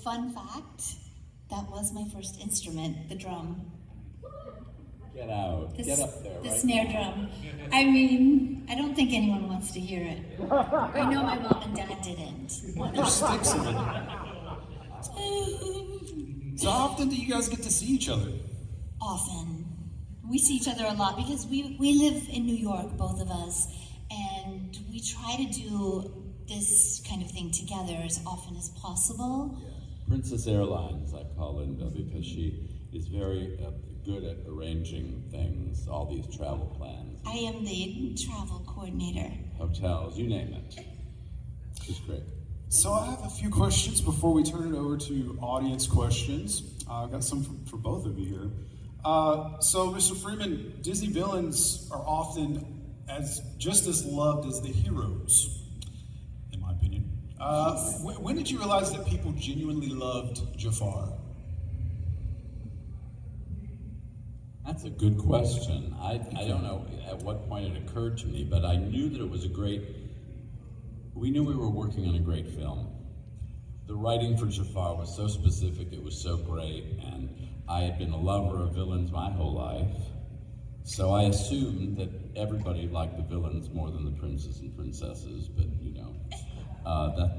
Fun fact, that was my first instrument, the drum. Get out. Get up there, The right? snare drum. I mean, I don't think anyone wants to hear it. I know my mom and dad didn't. There's sticks in it. So how often do you guys get to see each other? Often. We see each other a lot because we live in New York, both of us, and we try to do this kind of thing together as often as possible. Yeah. Princess Airlines, I call Linda, because she is very good at arranging things, all these travel plans. I am the travel coordinator. Hotels, you name it. She's great. So I have a few questions before we turn it over to audience questions. I've got some for both of you here. So Mr. Freeman, Disney villains are often just as loved as the heroes, in my opinion. When did you realize that people genuinely loved Jafar? That's a good question. I don't know at what point it occurred to me, but I knew that it was we knew we were working on a great film. The writing for Jafar was so specific, it was so great, and I had been a lover of villains my whole life, so I assumed that everybody liked the villains more than the princes and princesses, but you know,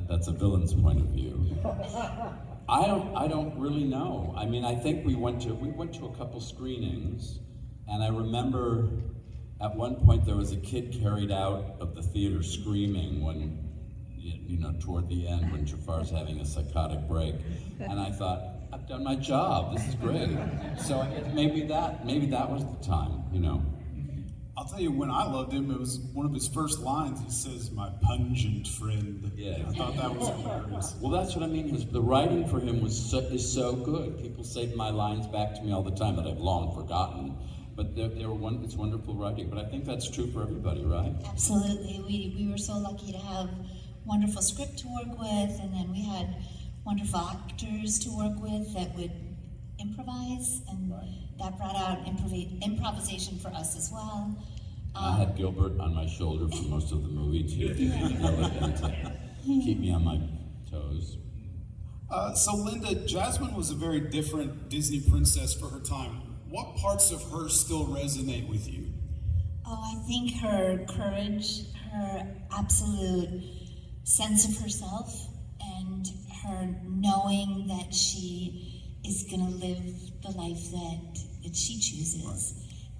that's a villain's point of view. I don't really know. I mean, I think we went to a couple screenings, and I remember at one point there was a kid carried out of the theater screaming when, you know, toward the end when Jafar's having a psychotic break, and I thought, I've done my job. This is great. So maybe that was the time, you know. I'll tell you, when I loved him, it was one of his first lines. He says, "My pungent friend." Yeah. I thought that was hilarious. Well, that's what I mean. The writing for him is so good. People say my lines back to me all the time that I've long forgotten. But it's wonderful writing. But I think that's true for everybody, right? Absolutely. We were so lucky to have wonderful script to work with, and then we had wonderful actors to work with that would improvise, and that brought out improvisation for us as well. I had Gilbert on my shoulder for most of the movie to keep me on my toes. So Linda, Jasmine was a very different Disney princess for her time. What parts of her still resonate with you? Oh, I think her courage, her absolute sense of herself, and her knowing that she is going to live the life that she chooses,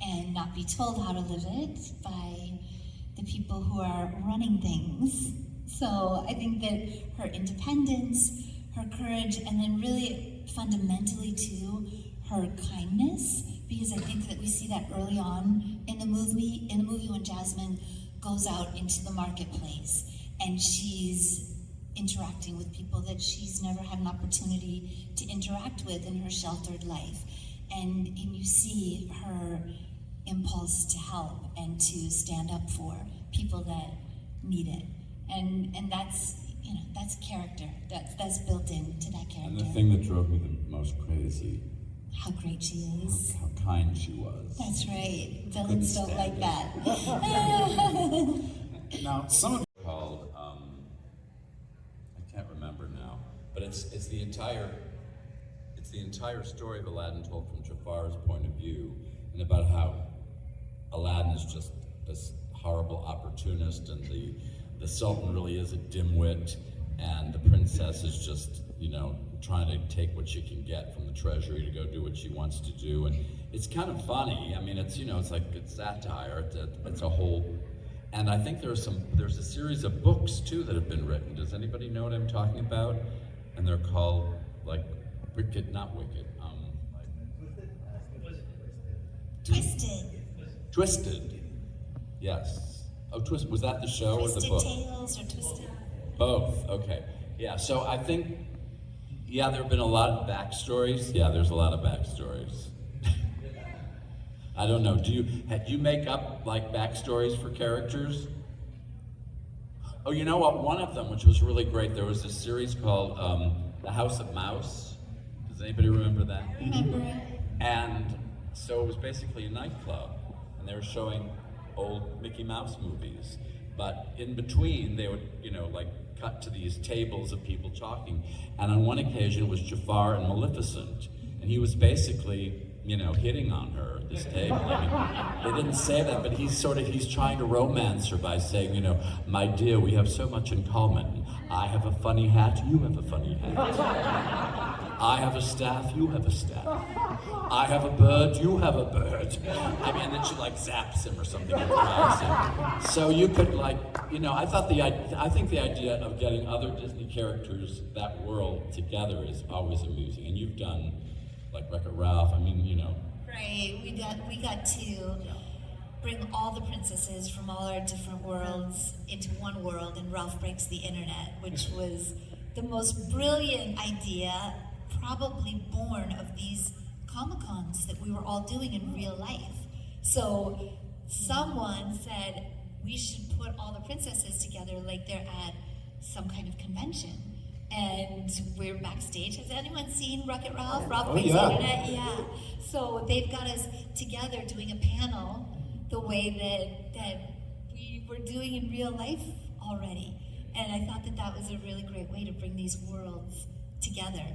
and not be told how to live it by the people who are running things. So I think that her independence, her courage, and then really fundamentally too, her kindness, because I think that we see that early on in the movie when Jasmine goes out into the marketplace and she's interacting with people that she's never had an opportunity to interact with in her sheltered life. And you see her impulse to help and to stand up for people that need it. And that's, you know, that's character. That's built into that character. And the thing that drove me the most crazy, how great she is. how kind she was. That's right. Villains don't like that. Now, some of Called, I can't remember now, but it's the entire story of Aladdin told from Jafar's point of view, and about how Aladdin is just this horrible opportunist, and the Sultan really is a dimwit, and the princess is just, you know, trying to take what she can get from the treasury to go do what she wants to do. And it's kind of funny. I mean, it's, you know, it's satire. It's a whole, and I think there's a series of books too that have been written. Does anybody know what I'm talking about? And they're called like not Wicked. Twisted. Yes. Oh, was that the show or the book? Twisted Tales or Twisted? Both. Okay. Yeah. So I think, yeah, there have been a lot of backstories. Yeah, there's a lot of backstories. I don't know. Do you make up like backstories for characters? Oh, you know what? One of them, which was really great, there was this series called The House of Mouse. Does anybody remember that? I remember it. And so it was basically a nightclub, and they were showing old Mickey Mouse movies. But in between, they would, you know, like cut to these tables of people talking. And on one occasion it was Jafar and Maleficent. And he was basically, hitting on her at this table. I mean, they didn't say that, but he's trying to romance her by saying, my dear, we have so much in common. I have a funny hat, you have a funny hat. I have a staff, you have a staff. I have a bird, you have a bird. I mean, and then she zaps him or something and cries him. So you could I think the idea of getting other Disney characters, that world together is always amusing. And you've done Wreck-It Ralph, Right, we got to bring all the princesses from all our different worlds into one world, and Ralph Breaks the Internet, which was the most brilliant idea, probably born of these Comic-Cons that we were all doing in real life. So someone said we should put all the princesses together like they're at some kind of convention. And we're backstage. Has anyone seen Wreck-It Ralph? Ralph Breaks the Internet? Yeah. So they've got us together doing a panel the way that we were doing in real life already. And I thought that was a really great way to bring these worlds together.